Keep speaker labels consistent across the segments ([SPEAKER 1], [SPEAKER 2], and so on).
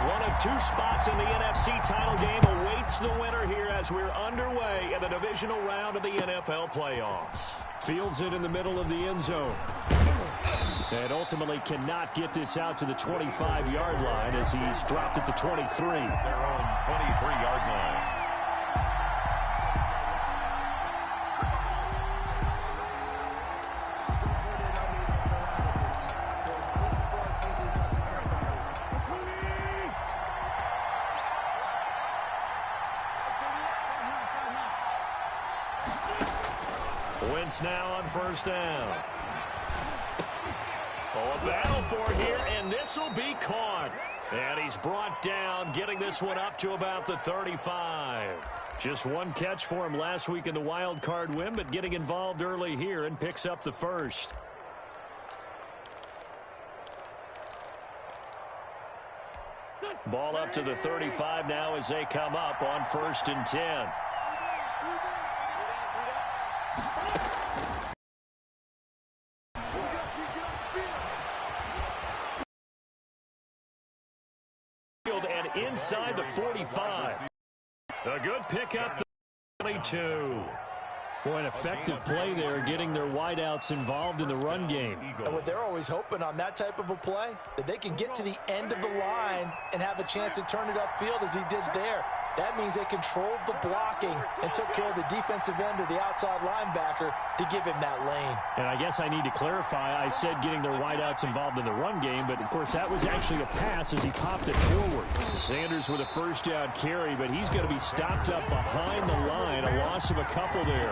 [SPEAKER 1] One of two spots in the NFC title game awaits the winner here as we're underway in the divisional round of the NFL playoffs. Fields it in the middle of the end zone. And ultimately cannot get this out to the 25-yard line as he's dropped at the 23.
[SPEAKER 2] Their own 23-yard line.
[SPEAKER 1] Wentz now on first down. Oh, a battle for here, and this will be caught. And he's brought down, getting this one up to about the 35. Just one catch for him last week in the wild card win, but getting involved early here and picks up the first. Ball up to the 35 now as they come up on 1st and 10. And inside the 45. A good pickup, the 22. Boy, an effective play there, getting their wideouts involved in the run game.
[SPEAKER 3] And what they're always hoping on that type of a play, that they can get to the end of the line and have a chance to turn it upfield as he did there. That means they controlled the blocking and took care of the defensive end or the outside linebacker to give him that lane.
[SPEAKER 1] And I guess I need to clarify, I said getting their wideouts involved in the run game, but of course that was actually a pass as he popped it forward. Sanders with a first down carry, but he's going to be stopped up behind the line. A loss of a couple there.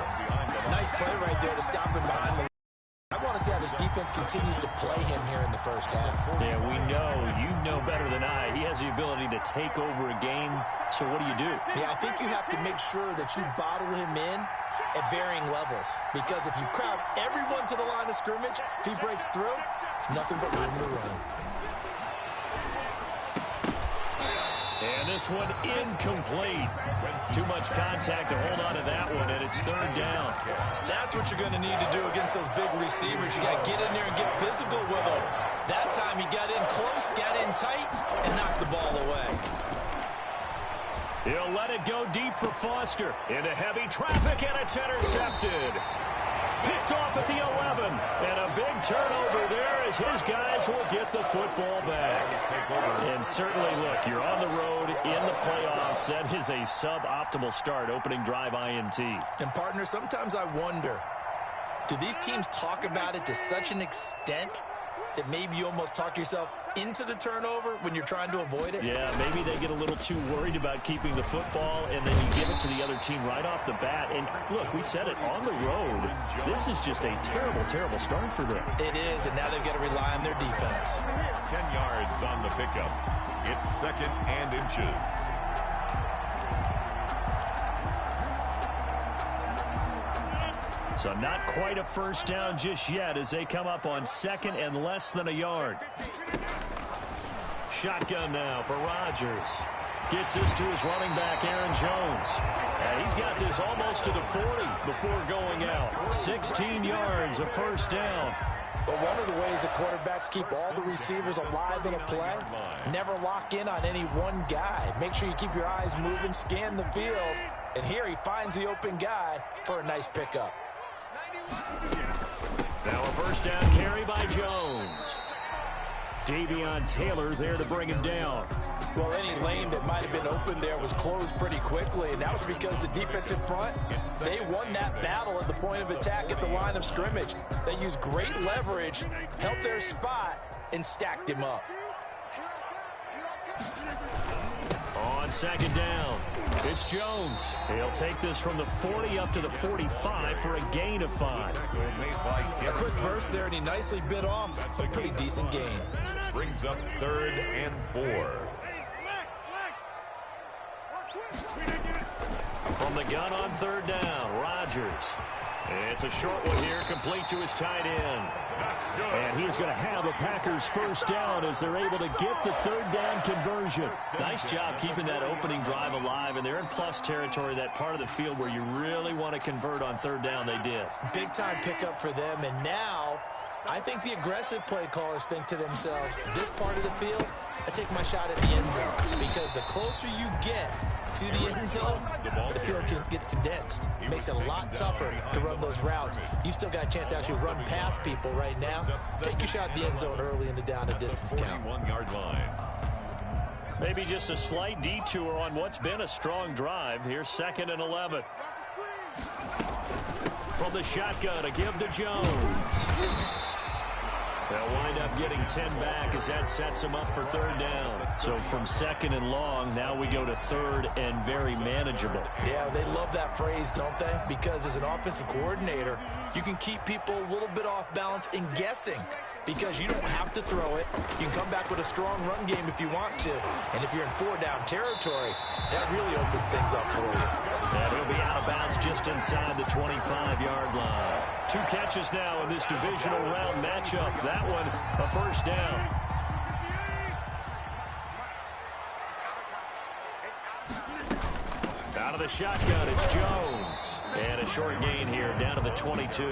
[SPEAKER 3] Nice play right there to stop him behind the line. I want to see how this defense continues to play him here in the first half.
[SPEAKER 1] Yeah, we know. You know better than I. He has the ability to take over a game. So what do you do?
[SPEAKER 3] Yeah, I think you have to make sure that you bottle him in at varying levels. Because if you crowd everyone to the line of scrimmage, if he breaks through, it's nothing but room to run.
[SPEAKER 1] And this one incomplete. Too much contact to hold on to that one, and it's 3rd down.
[SPEAKER 3] That's what you're going to need to do against those big receivers. You got to get in there and get physical with them. That time he got in close, got in tight, and knocked the ball away.
[SPEAKER 1] He'll let it go deep for Foster. Into heavy traffic, and it's intercepted. Picked off at the 11. And a big turnover there as his guys will get the football back. And certainly, look, you're on the road in the playoffs. That is a suboptimal start, opening drive INT.
[SPEAKER 3] And, partner, sometimes I wonder, do these teams talk about it to such an extent that maybe you almost talk yourself into the turnover when you're trying to avoid it?
[SPEAKER 1] Yeah, maybe they get a little too worried about keeping the football, and then you give it to the other team right off the bat. And, look, we said it, on the road, this is just a terrible, terrible start for them.
[SPEAKER 3] It is, and now they've got to rely on their defense.
[SPEAKER 2] 10 yards on the pickup. It's 2nd and inches.
[SPEAKER 1] So not quite a first down just yet as they come up on 2nd and less than a yard. Shotgun now for Rodgers. Gets this to his running back, Aaron Jones. And he's got this almost to the 40 before going out. 16 yards, a first down.
[SPEAKER 3] But one of the ways that quarterbacks keep all the receivers alive in a play, never lock in on any one guy. Make sure you keep your eyes moving, scan the field. And here he finds the open guy for a nice pickup.
[SPEAKER 1] Now a first down carry by Jones. Davion Taylor there to bring him down.
[SPEAKER 3] Well, any lane that might have been open there was closed pretty quickly, and that was because the defensive front, they won that battle at the point of attack at the line of scrimmage. They used great leverage, held their spot, and stacked him up.
[SPEAKER 1] On 2nd down, it's Jones. He'll take this from the 40 up to the 45 for a gain of 5.
[SPEAKER 3] A quick burst there, and he nicely bit off a pretty decent gain.
[SPEAKER 2] Brings up 3rd and 4.
[SPEAKER 1] From the gun on 3rd down, Rodgers. It's a short one here, complete to his tight end. And he is going to have a Packers first down as they're able to get the 3rd down conversion. Nice job keeping that opening drive alive, and they're in plus territory, that part of the field where you really want to convert on 3rd down. They did.
[SPEAKER 3] Big time pickup for them, and now I think the aggressive play callers think to themselves, this part of the field, I take my shot at the end zone. Because the closer you get to the end zone, the field gets condensed. It makes it a lot tougher to run those routes. You still got a chance to actually run past people right now. Take your shot at the end zone early in the down and distance count.
[SPEAKER 1] Maybe just a slight detour on what's been a strong drive. Here's 2nd and 11. From the shotgun, a give to Jones. They'll wind up getting 10 back as that sets them up for 3rd down. So from 2nd and long, now we go to 3rd and very manageable.
[SPEAKER 3] Yeah, they love that phrase, don't they? Because as an offensive coordinator, you can keep people a little bit off balance in guessing because you don't have to throw it. You can come back with a strong run game if you want to. And if you're in 4-down territory, that really opens things up for you.
[SPEAKER 1] And he'll be out of bounds just inside the 25-yard line. 2 catches now in this divisional round matchup. That one, a 1st down. Out of the shotgun, it's Jones. And a short gain here, down to the 22.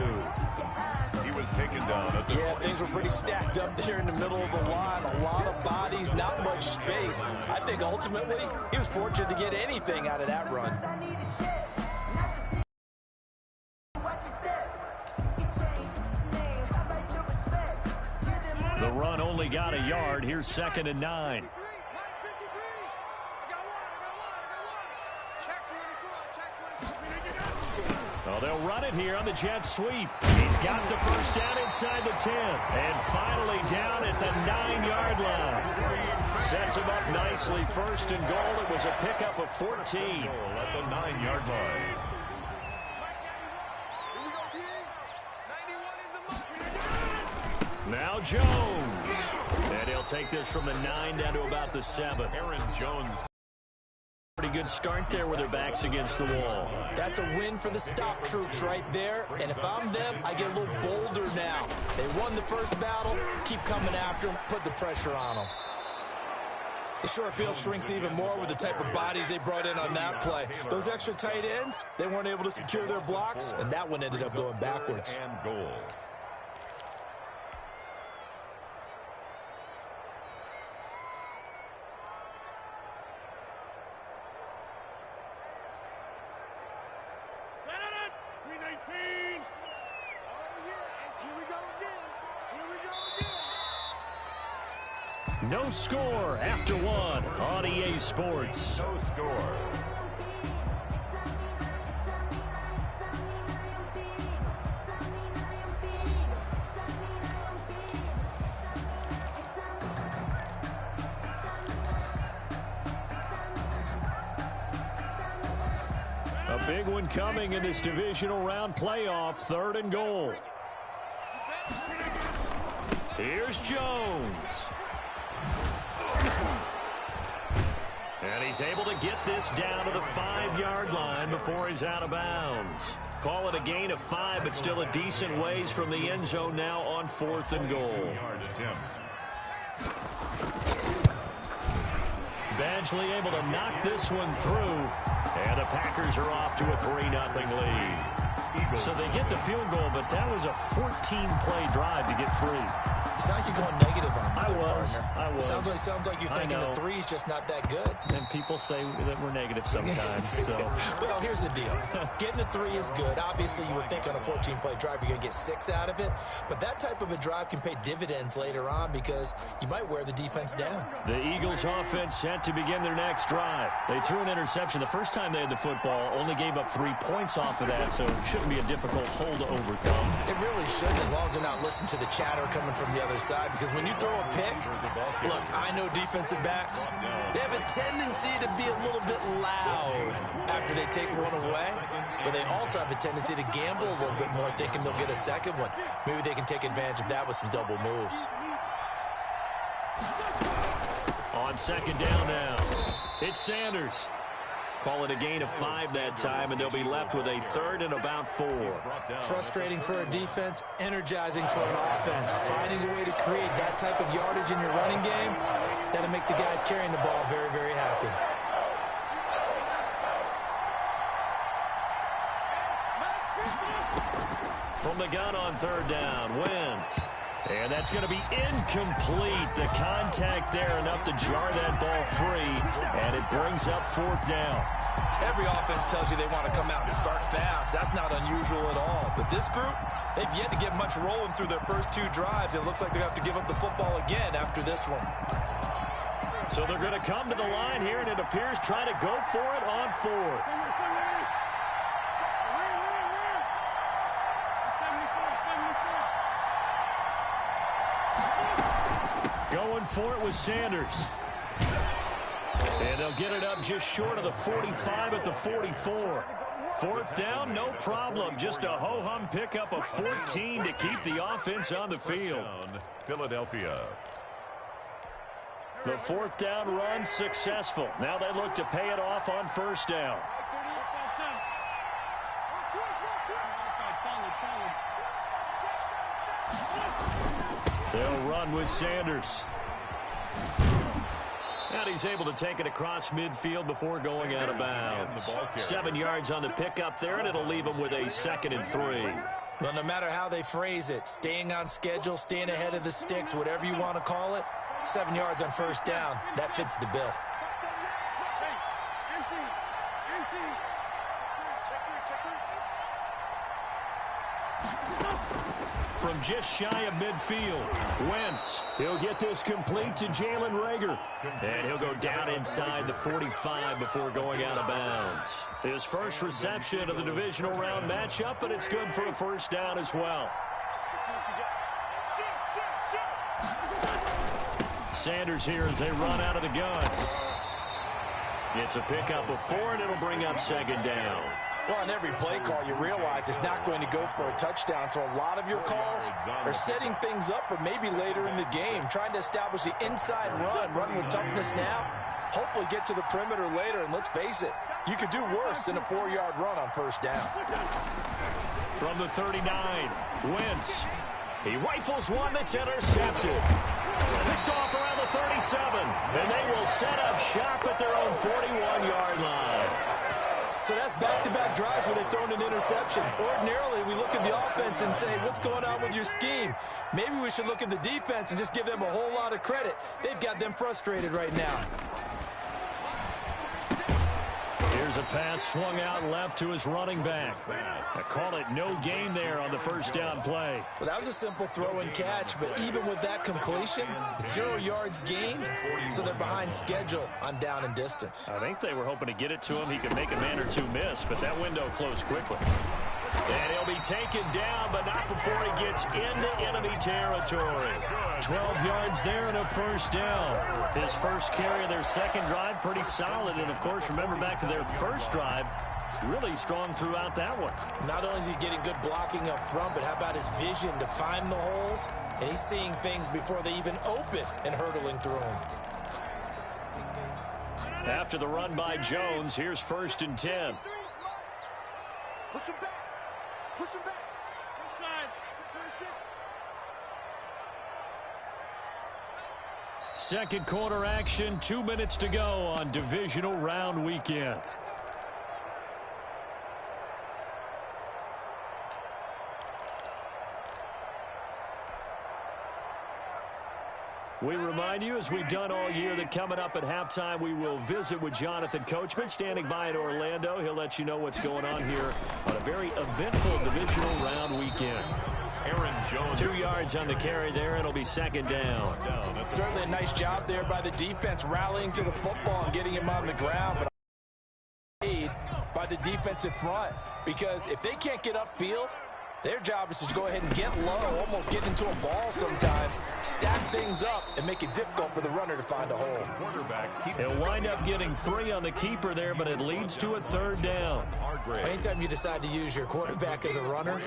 [SPEAKER 2] He was taken down at the
[SPEAKER 3] things were pretty stacked up there in the middle of the line. A lot of bodies, not much space. I think ultimately he was fortunate to get anything out of that run.
[SPEAKER 1] The run only got a yard. Here's 2nd and 9. Oh, they'll run it here on the jet sweep. He's got the 1st down inside the 10. And finally down at the 9-yard line. Sets him up nicely. 1st and goal. It was a pickup of 14.
[SPEAKER 2] at the 9-yard line.
[SPEAKER 1] Now Jones. And he'll take this from the 9 down to about the 7.
[SPEAKER 2] Aaron Jones.
[SPEAKER 1] Pretty good start there with their backs against the wall.
[SPEAKER 3] That's a win for the stop troops right there. And if I'm them, I get a little bolder now. They won the first battle. Keep coming after them. Put the pressure on them. The short field shrinks even more with the type of bodies they brought in on that play. Those extra tight ends, they weren't able to secure their blocks, and that one ended up going backwards.
[SPEAKER 2] And goal.
[SPEAKER 1] No score after 1 on EA Sports.
[SPEAKER 2] No score.
[SPEAKER 1] A big one coming in this divisional round playoff. 3rd and goal. Here's Jones. And he's able to get this down to the 5-yard line before he's out of bounds. Call it a gain of 5, but still a decent ways from the end zone now on 4th and goal. Badgley able to knock this one through. And the Packers are off to a 3-0 lead. So they get the field goal, but that was a 14-play drive to get 3.
[SPEAKER 3] It's not like you're going negative on me.
[SPEAKER 1] I was.
[SPEAKER 3] Sounds like you're thinking the 3 is just not that good.
[SPEAKER 1] And people say that we're negative sometimes. So.
[SPEAKER 3] Well, here's the deal. Getting the 3 is good. Obviously, you would think on a 14-play drive you're going to get 6 out of it. But that type of a drive can pay dividends later on because you might wear the defense down.
[SPEAKER 1] The Eagles offense set to begin their next drive. They threw an interception the first time they had the football, only gave up 3 points off of that, so it shouldn't be a difficult hole to overcome.
[SPEAKER 3] It really shouldn't, as long as they're not listening to the chatter coming from the other side, because when you throw a pick, look, I know defensive backs, they have a tendency to be a little bit loud after they take one away, but they also have a tendency to gamble a little bit more, thinking they'll get a second one. Maybe they can take advantage of that with some double moves.
[SPEAKER 1] On 2nd down now, it's Sanders. Call it a gain of 5 that time, and they'll be left with a 3rd and about 4.
[SPEAKER 3] Frustrating for a defense, energizing for an offense. Finding a way to create that type of yardage in your running game, that'll make the guys carrying the ball very, very happy.
[SPEAKER 1] From the gun on 3rd down, Wentz. And that's going to be incomplete. The contact there enough to jar that ball free, and it brings up fourth down.
[SPEAKER 3] Every offense tells you they want to come out and start fast. That's not unusual at all. But this group, they've yet to get much rolling through their first two drives. It looks like they're going to have to give up the football again after this one.
[SPEAKER 1] So they're going to come to the line here, and it appears trying to go for it on fourth. Going for it with Sanders. And they'll get it up just short of the 45 at the 44. Fourth down, no problem. Just a ho-hum pickup of 14 to keep the offense on the field.
[SPEAKER 2] Philadelphia.
[SPEAKER 1] The fourth down run successful. Now they look to pay it off on first down. They'll run with Sanders. And he's able to take it across midfield before going out of bounds. 7 yards on the pickup there, and it'll leave him with a 2nd and 3.
[SPEAKER 3] Well, no matter how they phrase it, staying on schedule, staying ahead of the sticks, whatever you want to call it, 7 yards on first down, that fits the bill.
[SPEAKER 1] From just shy of midfield, Wentz. He'll get this complete to Jalen Reagor. And he'll go down inside the 45 before going out of bounds. His first reception of the divisional round matchup, but it's good for a first down as well. Sanders here as they run out of the gun. It's a pickup of 4, and it'll bring up 2nd down.
[SPEAKER 3] Well, on every play call, you realize it's not going to go for a touchdown. So a lot of your calls are setting things up for maybe later in the game, trying to establish the inside run with toughness now, hopefully get to the perimeter later. And let's face it, you could do worse than a 4-yard run on first down.
[SPEAKER 1] From the 39, Wentz. He rifles one that's intercepted. Picked off around the 37, and they will set up shop at their own 41-yard line.
[SPEAKER 3] So that's back-to-back drives where they've thrown an interception. Ordinarily, we look at the offense and say, what's going on with your scheme? Maybe we should look at the defense and just give them a whole lot of credit. They've got them frustrated right now.
[SPEAKER 1] Here's a pass swung out left to his running back. I call it no gain there on the first down play.
[SPEAKER 3] Well, that was a simple throw and catch, but even with that completion, 0 yards gained, so they're behind schedule on down and distance.
[SPEAKER 1] I think they were hoping to get it to him. He could make a man or two miss, but that window closed quickly. And he'll be taken down, but not before he gets into enemy territory. 12 yards there and a first down. His first carry of their second drive, pretty solid. And, of course, remember back to their first drive, really strong throughout that one.
[SPEAKER 3] Not only is he getting good blocking up front, but how about his vision to find the holes? And he's seeing things before they even open and hurdling through them.
[SPEAKER 1] After the run by Jones, here's 1st and 10.
[SPEAKER 4] Push him back. Push him back.
[SPEAKER 1] Second quarter action, 2 minutes to go on divisional round weekend. We remind you, as we've done all year, that coming up at halftime, we will visit with Jonathan Coachman, standing by in Orlando. He'll let you know what's going on here on a very eventful divisional round weekend.
[SPEAKER 2] Aaron Jones.
[SPEAKER 1] 2 yards on the carry there. It'll be 2nd down.
[SPEAKER 3] Certainly a nice job there by the defense, rallying to the football and getting him on the ground. But by the defensive front, because if they can't get upfield, their job is to go ahead and get low, almost get into a ball sometimes, stack things up, and make it difficult for the runner to find a hole.
[SPEAKER 1] He'll wind up getting 3 on the keeper there, but it leads to a 3rd down.
[SPEAKER 3] Anytime you decide to use your quarterback as a runner,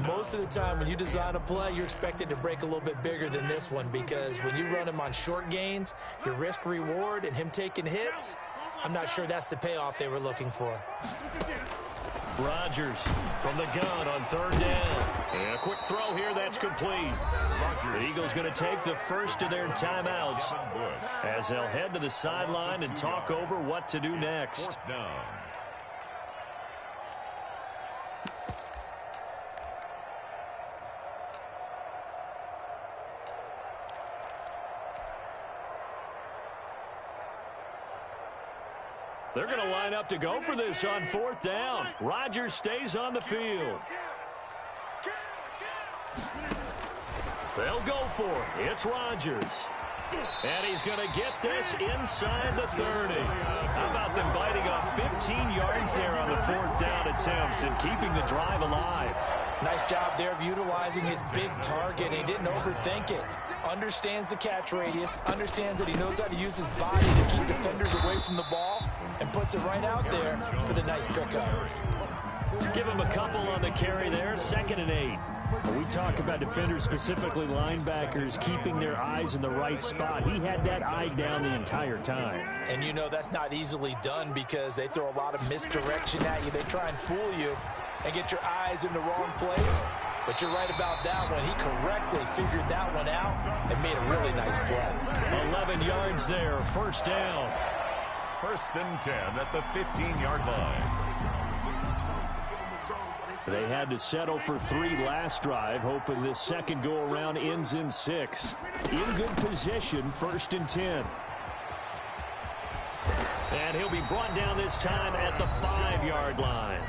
[SPEAKER 3] most of the time when you design a play, you're expected to break a little bit bigger than this one, because when you run him on short gains, your risk-reward and him taking hits, I'm not sure that's the payoff they were looking for.
[SPEAKER 1] Rodgers from the gun on 3rd down. And a quick throw here, that's complete. The Eagles going to take the first of their timeouts as they'll head to the sideline and talk over what to do next.
[SPEAKER 2] 4th down.
[SPEAKER 1] They're going to line up to go for this on 4th down. Rodgers stays on the field. They'll go for it. It's Rodgers. And he's going to get this inside the 30. How about them biting off 15 yards there on the 4th down attempt and keeping the drive alive?
[SPEAKER 3] Nice job there of utilizing his big target. He didn't overthink it. Understands the catch radius, understands that he knows how to use his body to keep defenders away from the ball, and puts it right out there for the nice pickup.
[SPEAKER 1] Give him a couple on the carry there, 2nd and 8.
[SPEAKER 5] We talk about defenders, specifically linebackers, keeping their eyes in the right spot. He had that eye down the entire time.
[SPEAKER 3] And you know that's not easily done because they throw a lot of misdirection at you. They try and fool you and get your eyes in the wrong place. But you're right about that one. He correctly figured that one out and made a really nice play.
[SPEAKER 1] 11 yards there, 1st down.
[SPEAKER 2] 1st and 10 at the 15-yard line.
[SPEAKER 5] They had to settle for 3 last drive, hoping this second go-around ends in 6. In good position, 1st and 10.
[SPEAKER 1] And he'll be brought down this time at the 5-yard line.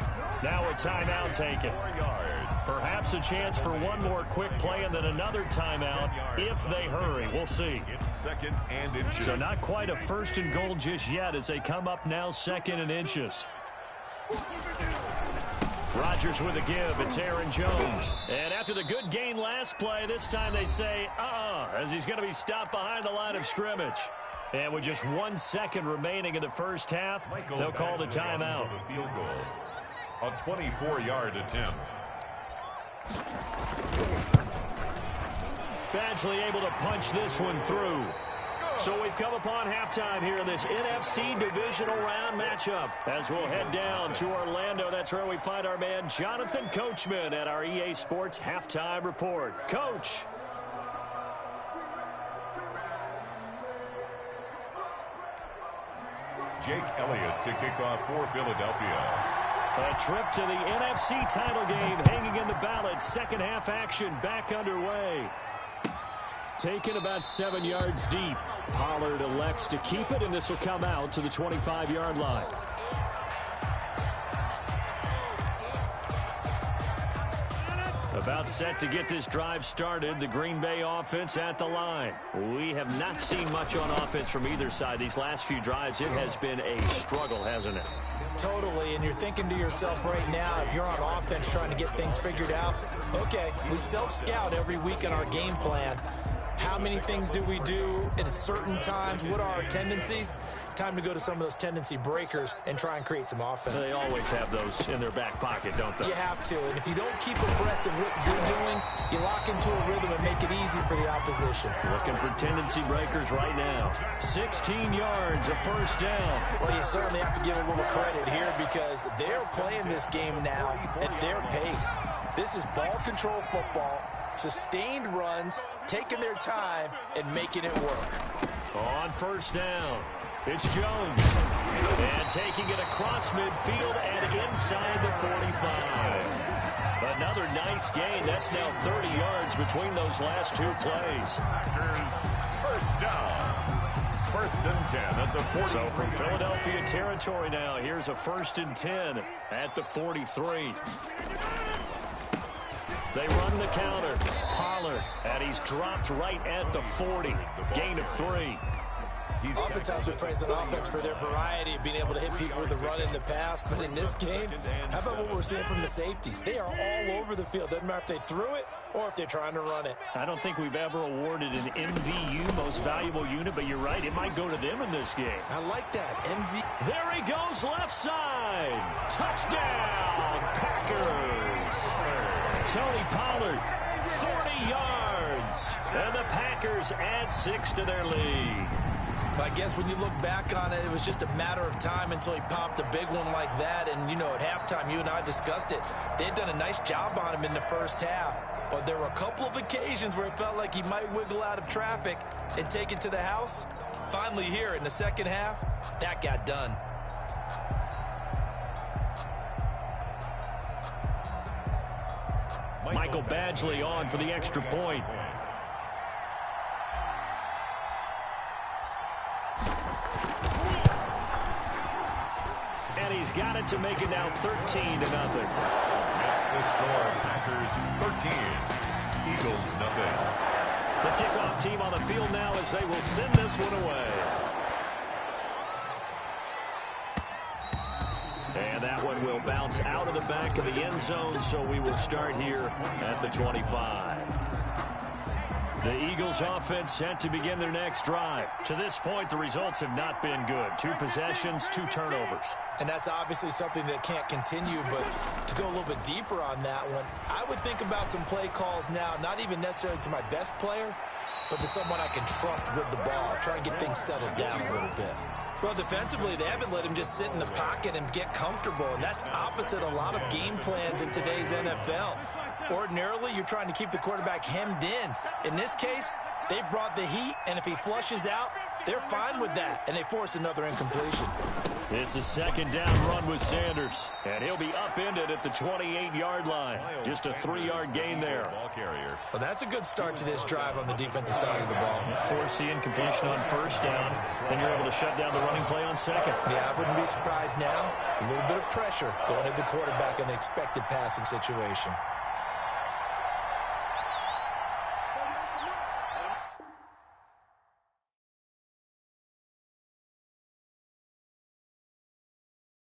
[SPEAKER 1] Now a timeout taken.
[SPEAKER 2] 4 yards.
[SPEAKER 1] Perhaps a chance for one more quick play and then another timeout if they hurry. We'll see.
[SPEAKER 2] It's 2nd and inches.
[SPEAKER 1] So not quite a 1st and goal just yet as they come up now 2nd and inches. Rodgers with a give. It's Aaron Jones. And after the good gain last play, this time they say, as he's going to be stopped behind the line of scrimmage. And with just 1 second remaining in the first half, they'll call the timeout.
[SPEAKER 2] The field goal. A 24-yard attempt.
[SPEAKER 1] Badgley able to punch this one through. So we've come upon halftime here in this NFC divisional round matchup. As we'll head down to Orlando, that's where we find our man Jonathan Coachman at our EA Sports Halftime Report. Coach.
[SPEAKER 2] Jake Elliott to kick off for Philadelphia.
[SPEAKER 1] A trip to the NFC title game hanging in the balance. Second half action back underway.
[SPEAKER 5] Taken about 7 yards deep. Pollard elects to keep it, and this will come out to the 25-yard line.
[SPEAKER 1] About set to get this drive started. The Green Bay offense at the line. We have not seen much on offense from either side. These last few drives, it has been a struggle, hasn't it?
[SPEAKER 3] Totally, and you're thinking to yourself right now, if you're on offense trying to get things figured out, okay, we self-scout every week in our game plan. How many things do we do at certain times? What are our tendencies? Time to go to some of those tendency breakers and try and create some offense.
[SPEAKER 1] They always have those in their back pocket, don't they?
[SPEAKER 3] You have to, and if you don't keep abreast of what you're doing, you lock into a rhythm and make it easy for the opposition.
[SPEAKER 1] Looking for tendency breakers right now. 16 yards, a 1st down.
[SPEAKER 3] Well, you certainly have to give a little credit here because they're playing this game now at their pace. This is ball control football. Sustained runs, taking their time, and making it work.
[SPEAKER 1] On 1st down, it's Jones. And taking it across midfield and inside the 45. Another nice gain. That's now 30 yards between those last 2 plays.
[SPEAKER 2] Packers, 1st down. 1st and 10 at the 40.
[SPEAKER 1] So from Philadelphia territory now, here's a 1st and 10 at the 43. They run the counter. Pollard, and he's dropped right at the 40. Gain of 3.
[SPEAKER 3] Oftentimes we praise an offense for their variety of being able to hit people with the run in the pass, but in this game, how about what we're seeing from the safeties? They are all over the field. Doesn't matter if they threw it or if they're trying to run it.
[SPEAKER 1] I don't think we've ever awarded an MVU, most valuable unit, but you're right, it might go to them in this game.
[SPEAKER 3] I like that.
[SPEAKER 1] There he goes, left side. Touchdown, Packers. Tony Pollard, 40 yards. And the Packers add 6 to their lead.
[SPEAKER 3] I guess when you look back on it, it was just a matter of time until he popped a big one like that. And, you know, at halftime, you and I discussed it. They had done a nice job on him in the first half. But there were a couple of occasions where it felt like he might wiggle out of traffic and take it to the house. Finally here in the second half, that got done.
[SPEAKER 1] Michael Badgley on for the extra point.
[SPEAKER 5] And he's got it to make it now 13-0.
[SPEAKER 2] That's the score. Packers 13. Eagles nothing.
[SPEAKER 1] The kickoff team on the field now as they will send this one away. And that one will bounce out of the back of the end zone, so we will start here at the 25. The Eagles offense set to begin their next drive. To this point, the results have not been good. 2 possessions, 2 turnovers.
[SPEAKER 3] And that's obviously something that can't continue, but to go a little bit deeper on that one, I would think about some play calls now, not even necessarily to my best player, but to someone I can trust with the ball. Try and get things settled down a little bit. Well, defensively, they haven't let him just sit in the pocket and get comfortable, and that's opposite a lot of game plans in today's NFL. Ordinarily, you're trying to keep the quarterback hemmed in. In this case, they brought the heat, and if he flushes out, they're fine with that, and they force another incompletion.
[SPEAKER 5] It's a second down run with Sanders, and he'll be upended at the 28-yard line. Just a 3-yard gain there.
[SPEAKER 3] Well, that's a good start to this drive on the defensive side of the ball.
[SPEAKER 5] Force the incompletion on first down, then you're able to shut down the running play on second.
[SPEAKER 3] Yeah, I wouldn't be surprised now. A little bit of pressure going at the quarterback in an expected passing situation.